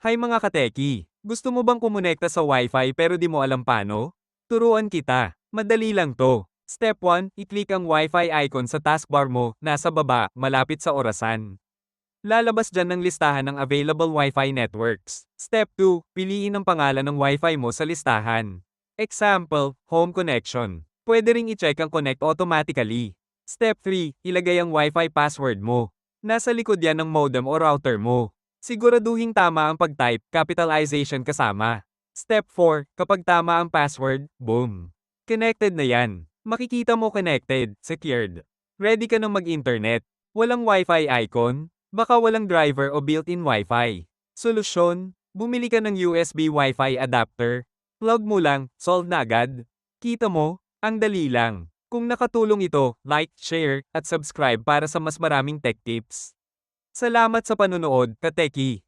Hi mga kateki! Gusto mo bang kumonekta sa Wi-Fi pero di mo alam paano? Turuan kita. Madali lang to. Step 1, i-click ang Wi-Fi icon sa taskbar mo, nasa baba, malapit sa orasan. Lalabas dyan ng listahan ng available Wi-Fi networks. Step 2, piliin ang pangalan ng Wi-Fi mo sa listahan. Example, home connection. Pwede ring i-check ang connect automatically. Step 3, ilagay ang Wi-Fi password mo. Nasa likod yan ng modem o router mo. Siguraduhing tama ang pag-type, capitalization kasama. Step 4, kapag tama ang password, boom. Connected na yan. Makikita mo connected, secured. Ready ka na mag-internet. Walang Wi-Fi icon? Baka walang driver o built-in Wi-Fi. Solusyon? Bumili ka ng USB Wi-Fi adapter. Plug mo lang, solve na agad. Kita mo? Ang dali lang. Kung nakatulong ito, like, share, at subscribe para sa mas maraming tech tips. Salamat sa panunood, Kateki!